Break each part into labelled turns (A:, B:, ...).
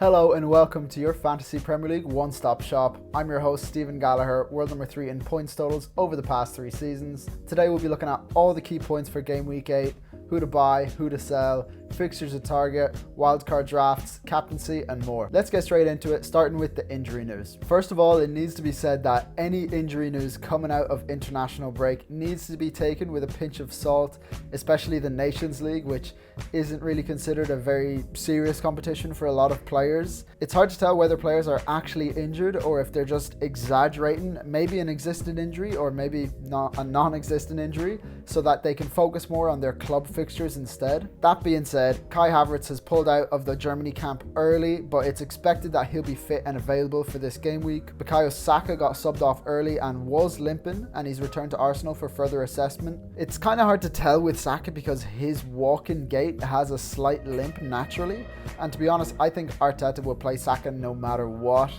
A: Hello and welcome to your Fantasy Premier League one-stop shop. I'm your host Stephen Gallagher, world number 3 in points totals over the past 3 seasons. Today we'll be looking at all the key points for Game Week 8, who to buy, who to sell, fixtures to target, wildcard drafts, captaincy and more. Let's get straight into it, starting with the injury news. First of all, it needs to be said that any injury news coming out of international break needs to be taken with a pinch of salt, especially the Nations League, which isn't really considered a very serious competition for a lot of players. It's hard to tell whether players are actually injured or if they're just exaggerating maybe an existing injury or maybe not a non-existent injury so that they can focus more on their club fixtures instead. That being said, Kai Havertz has pulled out of the Germany camp early, but it's expected that he'll be fit and available for this game week. Bukayo Saka got subbed off early and was limping, and he's returned to Arsenal for further assessment. It's kind of hard to tell with Saka because his walking gait has a slight limp naturally, and to be honest, I think Arteta will play Saka no matter what.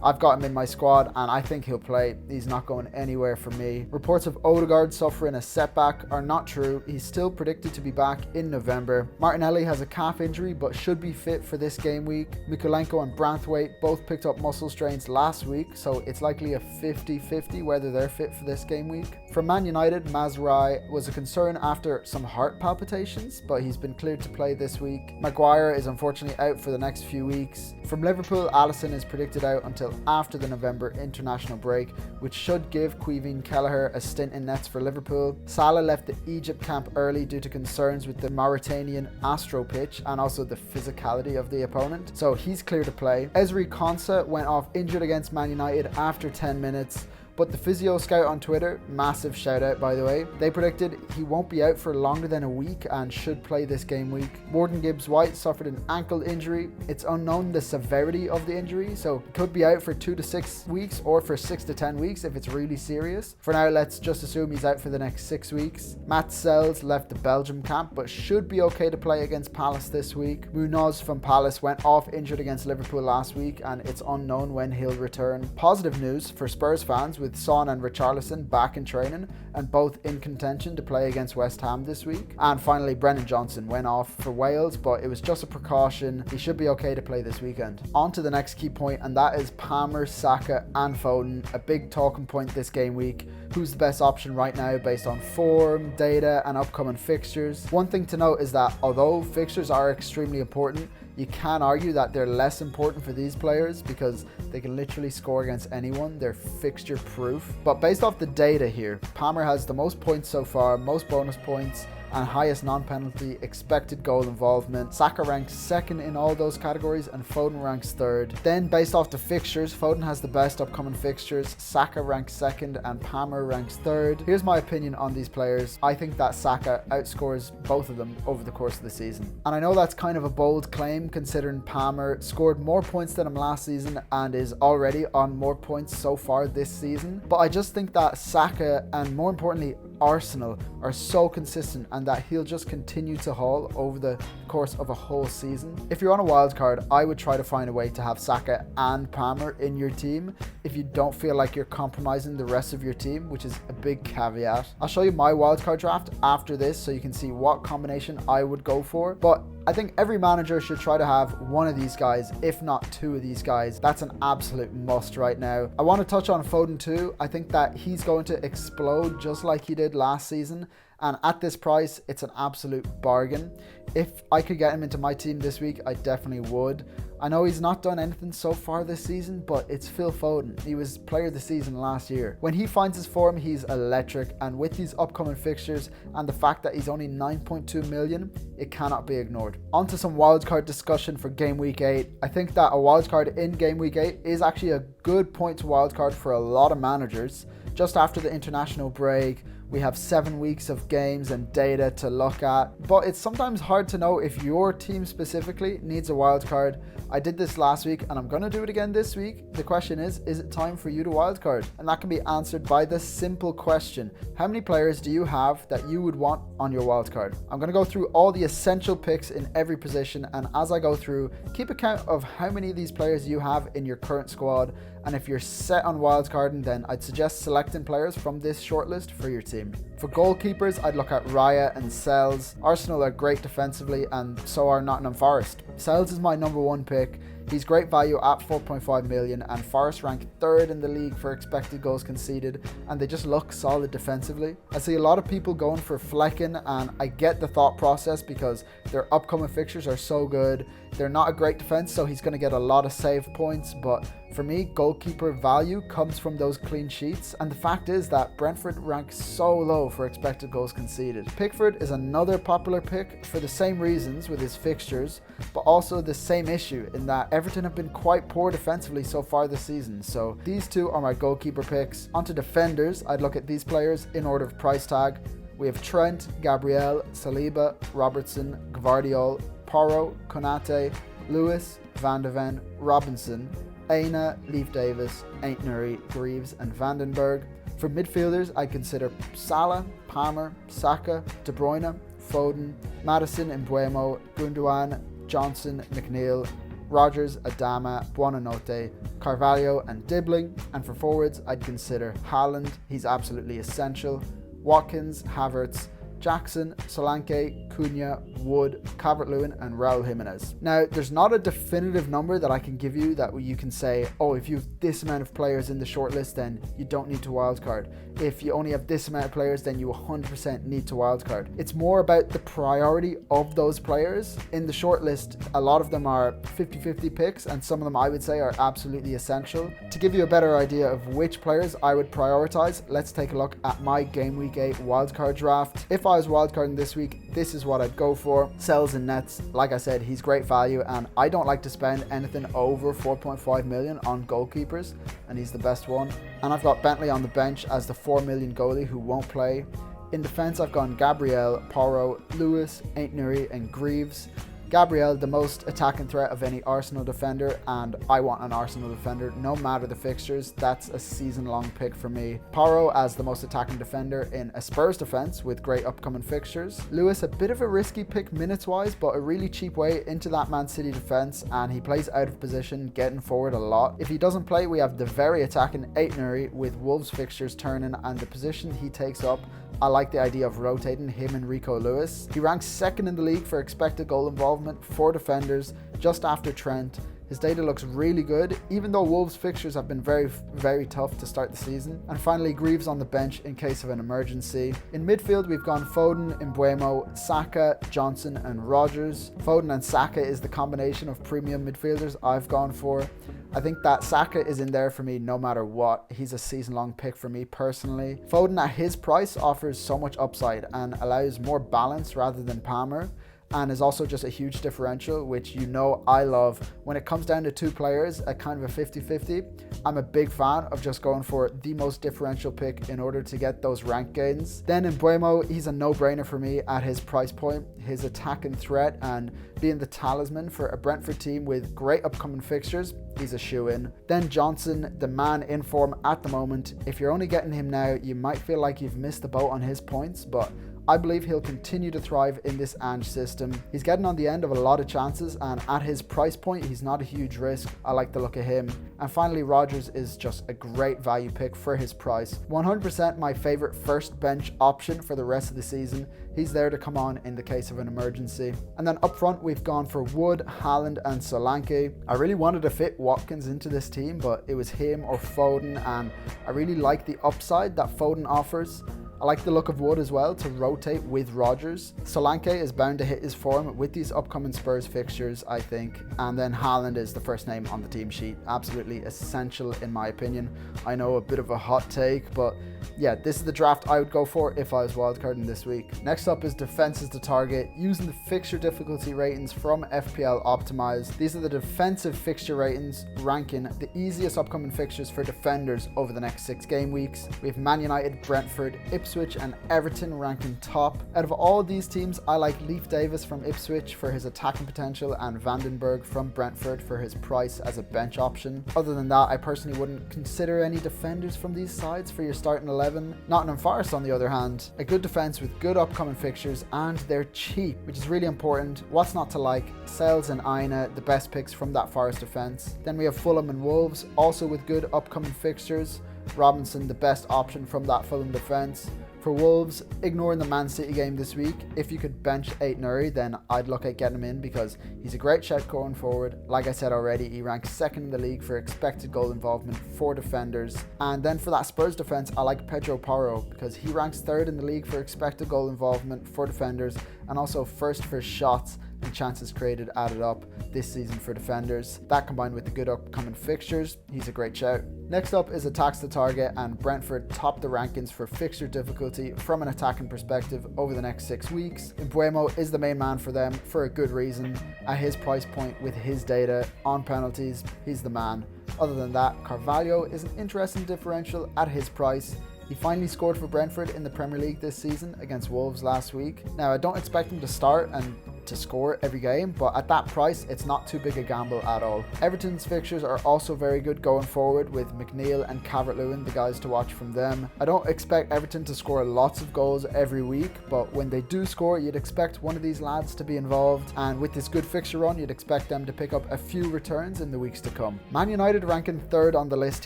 A: I've got him in my squad and I think he'll play. He's not going anywhere for me. Reports of Odegaard suffering a setback are not true. He's still predicted to be back in November. Martinelli has a calf injury but should be fit for this game week. Mikulenko and Branthwaite both picked up muscle strains last week, so it's likely a 50-50 whether they're fit for this game week. For Man United, Mazraoui was a concern after some heart palpitations, but he's been cleared to play this week. Maguire is unfortunately out for the next few weeks. From Liverpool, Alisson is predicted out until after the November international break, which should give Kevin Kelleher a stint in nets for Liverpool. Salah left the Egypt camp early due to concerns with the Mauritanian Astro pitch and also the physicality of the opponent, so he's clear to play. Ezri Konsa went off injured against Man United after 10 minutes. But the physio scout on Twitter, massive shout out by the way, they predicted he won't be out for longer than a week and should play this game week. Morgan Gibbs-White suffered an ankle injury. It's unknown the severity of the injury, so he could be out for 2 to 6 weeks or for 6 to 10 weeks if it's really serious. For now, let's just assume he's out for the next 6 weeks. Matt Sells left the Belgium camp but should be okay to play against Palace this week. Munoz from Palace went off injured against Liverpool last week and it's unknown when he'll return. Positive news for Spurs fans with Son and Richarlison back in training and both in contention to play against West Ham this week. And finally, Brennan Johnson went off for Wales, but it was just a precaution. He should be okay to play this weekend. On to the next key point, and that is Palmer, Saka and Foden. A big talking point this game week. Who's the best option right now based on form, data and upcoming fixtures? One thing to note is that although fixtures are extremely important, you can argue that they're less important for these players because they can literally score against anyone. They're fixture proof. But based off the data here, Palmer has the most points so far, most bonus points, and highest non-penalty expected goal involvement. Saka ranks second in all those categories and Foden ranks third. Then based off the fixtures, Foden has the best upcoming fixtures, Saka ranks second and Palmer ranks third. Here's my opinion on these players. I think that Saka outscores both of them over the course of the season. And I know that's kind of a bold claim considering Palmer scored more points than him last season and is already on more points so far this season. But I just think that Saka and more importantly Arsenal are so consistent and that he'll just continue to haul over the course of a whole season. If you're on a wild card, I would try to find a way to have Saka and Palmer in your team if you don't feel like you're compromising the rest of your team, which is a big caveat. I'll show you my wildcard draft after this so you can see what combination I would go for, but I think every manager should try to have one of these guys, if not 2 of these guys. That's an absolute must right now. I want to touch on Foden too. I think that he's going to explode just like he did last season. And at this price, it's an absolute bargain. If I could get him into my team this week, I definitely would. I know he's not done anything so far this season, but it's Phil Foden. He was player of the season last year. When he finds his form, he's electric. And with these upcoming fixtures and the fact that he's only 9.2 million, it cannot be ignored. On to some wildcard discussion for Game Week 8. I think that a wildcard in Game Week 8 is actually a good point to wildcard for a lot of managers. Just after the international break, we have 7 weeks of games and data to look at, but it's sometimes hard to know if your team specifically needs a wildcard. I did this last week and I'm going to do it again this week. The question is it time for you to wildcard? And that can be answered by the simple question: how many players do you have that you would want on your wildcard? I'm going to go through all the essential picks in every position, and as I go through, keep account of how many of these players you have in your current squad. And if you're set on wildcarding, then I'd suggest selecting players from this shortlist for your team. For goalkeepers, I'd look at Raya and Sells. Arsenal are great defensively and so are Nottingham Forest. Sells is my number 1 pick. He's great value at 4.5 million, and Forest rank 3rd in the league for expected goals conceded, and they just look solid defensively. I see a lot of people going for Flecken, and I get the thought process because their upcoming fixtures are so good. They're not a great defense, so he's going to get a lot of save points, but for me, goalkeeper value comes from those clean sheets, and the fact is that Brentford ranks so low for expected goals conceded. Pickford is another popular pick for the same reasons with his fixtures, but also the same issue in that Everton have been quite poor defensively so far this season, so these two are my goalkeeper picks. Onto defenders, I'd look at these players in order of price tag. We have Trent, Gabriel, Saliba, Robertson, Gvardiol, Porro, Konate, Lewis, Van de Ven, Robinson, Aina, Leif Davis, Aintnuri, Greaves and Vandenberg. For midfielders, I consider Salah, Palmer, Saka, De Bruyne, Foden, Maddison, Mbeumo, Gundogan, Johnson, McNeil, Rogers, Adama, Buonanotte, Carvalho and Dibbling. And for forwards, I'd consider Haaland, he's absolutely essential, Watkins, Havertz, Jackson, Solanke, Cunha, Wood, Calvert-Lewin and Raul Jimenez. Now, there's not a definitive number that I can give you that you can say, oh, if you have this amount of players in the shortlist, then you don't need to wildcard. If you only have this amount of players, then you 100% need to wildcard. It's more about the priority of those players. In the shortlist, a lot of them are 50-50 picks, and some of them I would say are absolutely essential. To give you a better idea of which players I would prioritize, let's take a look at my Game Week 8 Wildcard Draft. If I was wildcarding this week, this is what I'd go for. Sells and nets, like I said, he's great value, and I don't like to spend anything over 4.5 million on goalkeepers, and he's the best one. And I've got Bentley on the bench as the 4 million goalie who won't play. In defense, I've gone Gabriel, Porro, Lewis, Aintnuri and Greaves. Gabriel, the most attacking threat of any Arsenal defender, and I want an Arsenal defender no matter the fixtures. That's a season-long pick for me. Porro as the most attacking defender in a Spurs defense with great upcoming fixtures. Lewis, a bit of a risky pick minutes-wise, but a really cheap way into that Man City defense, and he plays out of position, getting forward a lot. If he doesn't play, we have the very attacking Aintnuri with Wolves fixtures turning, and the position he takes up, I like the idea of rotating him and Rico Lewis. He ranks 2nd in the league for expected goal involvement for defenders, just after Trent. His data looks really good, even though Wolves fixtures have been very tough to start the season. And finally, Greaves on the bench in case of an emergency. In midfield, we've gone Foden, Mbeumo, Saka, Johnson and Rogers. Foden and Saka is the combination of premium midfielders I've gone for. I think that Saka is in there for me no matter what. He's a season-long pick for me personally. Foden at his price offers so much upside and allows more balance rather than Palmer, and is also just a huge differential, which you know I love. When it comes down to two players, a kind of a 50-50, I'm a big fan of just going for the most differential pick in order to get those rank gains. Then in Mbeumo, he's a no-brainer for me at his price point. His attacking threat and being the talisman for a Brentford team with great upcoming fixtures, he's a shoe-in. Then Johnson, the man in form at the moment. If you're only getting him now, you might feel like you've missed the boat on his points, but I believe he'll continue to thrive in this Ange system. He's getting on the end of a lot of chances, and at his price point, he's not a huge risk. I like the look of him. And finally, Rogers is just a great value pick for his price. 100% my favorite first bench option for the rest of the season. He's there to come on in the case of an emergency. And then up front, we've gone for Wood, Haaland and Solanke. I really wanted to fit Watkins into this team, but it was him or Foden, and I really like the upside that Foden offers. I like the look of Wood as well to rotate with Rogers. Solanke is bound to hit his form with these upcoming Spurs fixtures, I think. And then Haaland is the first name on the team sheet. Absolutely essential in my opinion. I know, a bit of a hot take, but yeah, this is the draft I would go for if I was wildcarding this week. Next up is defenses to target, using the fixture difficulty ratings from FPL Optimized. These are the defensive fixture ratings, ranking the easiest upcoming fixtures for defenders over the next 6 game weeks. We have Man United, Brentford, Ipswich and Everton ranking top. Out of all these teams, I like Leif Davis from Ipswich for his attacking potential and Vandenberg from Brentford for his price as a bench option. Other than that, I personally wouldn't consider any defenders from these sides for your starting 11. Nottingham Forest, on the other hand, a good defence with good upcoming fixtures, and they're cheap, which is really important. What's not to like? Sells and Aina, the best picks from that Forest defence. Then we have Fulham and Wolves, also with good upcoming fixtures. Robinson, the best option from that Fulham defence. For Wolves, ignoring the Man City game this week, if you could bench Aït-Nouri, then I'd look at getting him in because he's a great shout going forward. Like I said already, he ranks second in the league for expected goal involvement for defenders. And then for that Spurs defence, I like Pedro Porro because he ranks third in the league for expected goal involvement for defenders and also first for shots and chances created added up this season for defenders. That combined with the good upcoming fixtures, he's a great shout. Next up is attacks the target, and Brentford top the rankings for fixture difficulty from an attacking perspective over the next 6 weeks. Mbeumo is the main man for them for a good reason. At his price point with his data on penalties, he's the man. Other than that, Carvalho is an interesting differential at his price. He finally scored for Brentford in the Premier League this season against Wolves last week. Now, I don't expect him to start and to score every game, but at that price, it's not too big a gamble at all. Everton's fixtures are also very good going forward with McNeil and Calvert-Lewin, the guys to watch from them. I don't expect Everton to score lots of goals every week, but when they do score, you'd expect one of these lads to be involved, and with this good fixture run, you'd expect them to pick up a few returns in the weeks to come. Man United ranking third on the list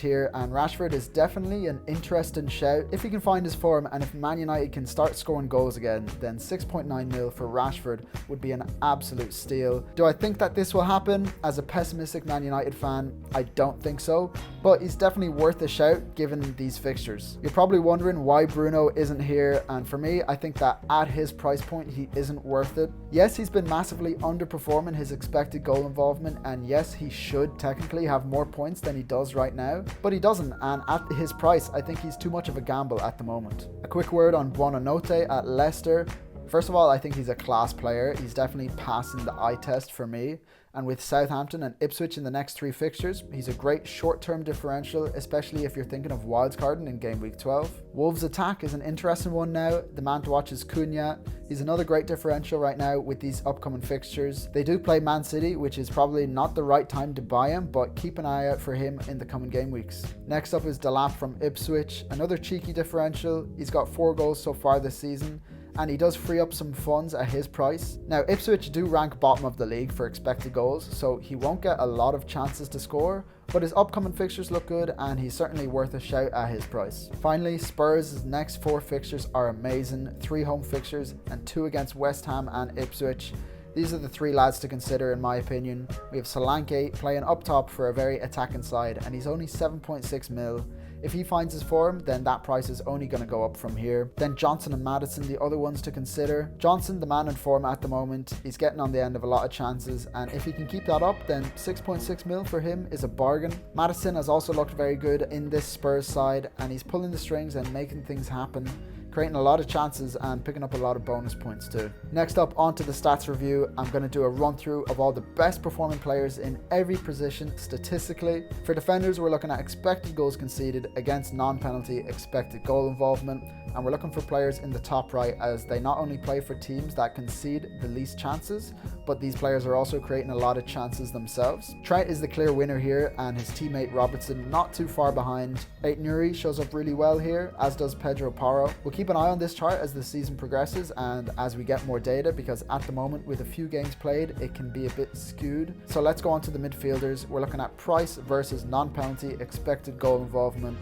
A: here, and Rashford is definitely an interesting shout if he can find his form, and if Man United can start scoring goals again, then 6.9 mil for Rashford would be an absolute steal. Do I think that this will happen? As a pessimistic Man United fan, I don't think so, but he's definitely worth a shout given these fixtures. You're probably wondering why Bruno isn't here, and for me, I think that at his price point, he isn't worth it. Yes, he's been massively underperforming his expected goal involvement, and yes, he should technically have more points than he does right now, but he doesn't, and at his price, I think he's too much of a gamble at the moment. A quick word on Buonanotte at Leicester. First of all, I think he's a class player. He's definitely passing the eye test for me. And with Southampton and Ipswich in the next 3 fixtures, he's a great short-term differential, especially if you're thinking of wildcarding in game week 12. Wolves' attack is an interesting one now. The man to watch is Cunha. He's another great differential right now with these upcoming fixtures. They do play Man City, which is probably not the right time to buy him, but keep an eye out for him in the coming game weeks. Next up is Delap from Ipswich, another cheeky differential. He's got 4 goals so far this season, and he does free up some funds at his price. Now, Ipswich do rank bottom of the league for expected goals, so he won't get a lot of chances to score, but his upcoming fixtures look good and he's certainly worth a shout at his price. Finally, Spurs' next 4 fixtures are amazing. 3 home fixtures and 2 against West Ham and Ipswich. These are the 3 lads to consider in my opinion. We have Solanke playing up top for a very attacking side, and he's only 7.6 mil. If he finds his form, then that price is only going to go up from here. Then Johnson and Maddison, the other ones to consider. Johnson, the man in form at the moment, he's getting on the end of a lot of chances, and if he can keep that up, then 6.6 mil for him is a bargain. Maddison has also looked very good in this Spurs side, and he's pulling the strings and making things happen, creating a lot of chances and picking up a lot of bonus points too. Next up, onto the stats review. I'm going to do a run through of all the best performing players in every position statistically. For defenders, we're looking at expected goals conceded against non-penalty expected goal involvement, and we're looking for players in the top right as they not only play for teams that concede the least chances, but these players are also creating a lot of chances themselves. Trent is the clear winner here, and his teammate Robertson not too far behind. Aït-Nouri shows up really well here, as does Pedro Porro. We'll keep an eye on this chart as the season progresses and as we get more data, because at the moment with a few games played it can be a bit skewed. So let's go on to the midfielders. We're looking at price versus non-penalty expected goal involvement.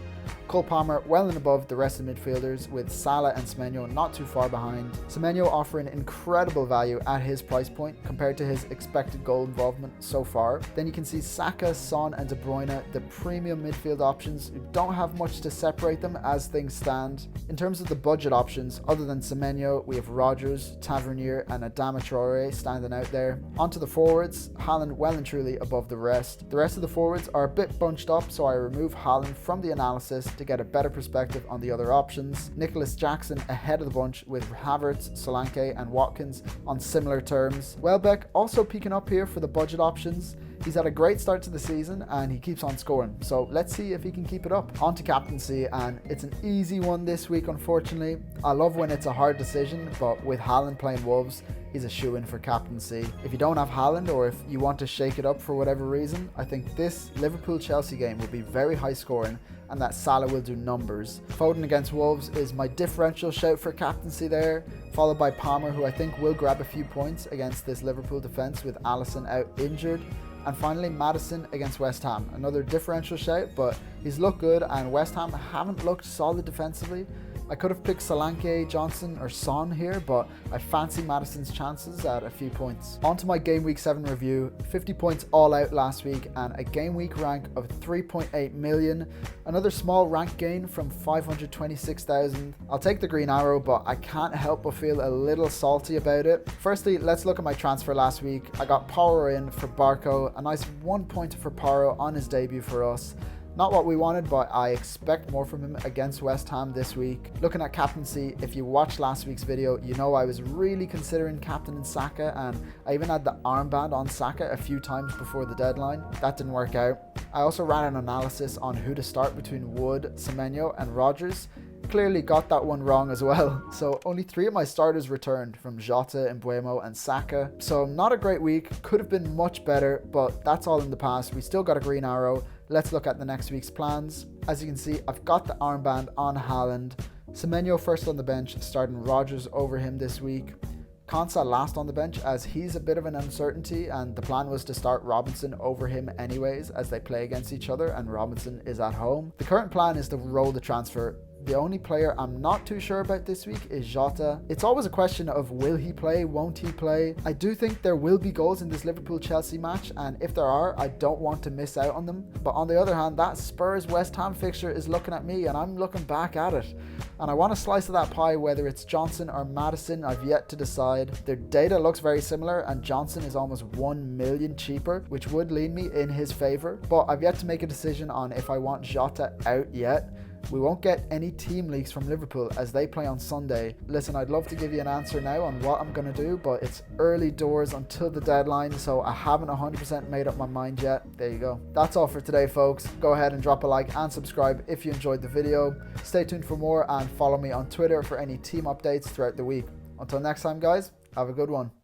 A: Cole Palmer well and above the rest of the midfielders, with Salah and Semenyo not too far behind. Semenyo offering incredible value at his price point compared to his expected goal involvement so far. Then you can see Saka, Son and De Bruyne, the premium midfield options who don't have much to separate them as things stand. In terms of the budget options, other than Semenyo, we have Rodgers, Tavernier and Adama Traore standing out there. Onto the forwards, Haaland well and truly above the rest. The rest of the forwards are a bit bunched up, so I remove Haaland from the analysis to get a better perspective on the other options. Nicholas Jackson ahead of the bunch with Havertz, Solanke and Watkins on similar terms. Welbeck also peaking up here for the budget options. He's had a great start to the season and he keeps on scoring, so let's see if he can keep it up. On to captaincy, and it's an easy one this week unfortunately. I love when it's a hard decision, but with Haaland playing Wolves, he's a shoe-in for captaincy. If you don't have Haaland, or if you want to shake it up for whatever reason, I think this Liverpool-Chelsea game will be very high scoring and that Salah will do numbers. Foden against Wolves is my differential shout for captaincy there, followed by Palmer, who I think will grab a few points against this Liverpool defence with Alisson out injured. And finally, Maddison against West Ham. Another differential shout, but he's looked good and West Ham haven't looked solid defensively. I could have picked Solanke, Johnson or Son here, but I fancy Maddison's chances at a few points. On to my Game Week 7 review. 50 points all out last week and a Game Week rank of 3.8 million. Another small rank gain from 526,000. I'll take the green arrow, but I can't help but feel a little salty about it. Firstly, let's look at my transfer last week. I got Poro in for Barco, a nice 1 pointer for Poro on his debut for us. Not what we wanted, but I expect more from him against West Ham this week. Looking at captaincy, if you watched last week's video, you know I was really considering captaining Saka, and I even had the armband on Saka a few times before the deadline. That didn't work out. I also ran an analysis on who to start between Wood, Semenyo and Rodgers. Clearly got that one wrong as well. So only 3 of my starters returned from Jota, Mbeumo and Saka. So not a great week, could have been much better, but that's all in the past. We still got a green arrow. Let's look at the next week's plans. As you can see, I've got the armband on Haaland. Semenyo first on the bench, starting Rodgers over him this week. Konsa last on the bench as he's a bit of an uncertainty, and the plan was to start Robinson over him anyways as they play against each other and Robinson is at home. The current plan is to roll the transfer. The only player I'm not too sure about this week is Jota. It's always a question of will he play, won't he play? I do think there will be goals in this Liverpool-Chelsea match, and if there are, I don't want to miss out on them. But on the other hand, that Spurs-West Ham fixture is looking at me and I'm looking back at it. And I want a slice of that pie, whether it's Johnson or Maddison, I've yet to decide. Their data looks very similar and Johnson is almost 1 million cheaper, which would lean me in his favour. But I've yet to make a decision on if I want Jota out yet. We won't get any team leaks from Liverpool as they play on Sunday. Listen, I'd love to give you an answer now on what I'm going to do, but it's early doors until the deadline, so I haven't 100% made up my mind yet. There you go. That's all for today, folks. Go ahead and drop a like and subscribe if you enjoyed the video. Stay tuned for more and follow me on Twitter for any team updates throughout the week. Until next time, guys, have a good one.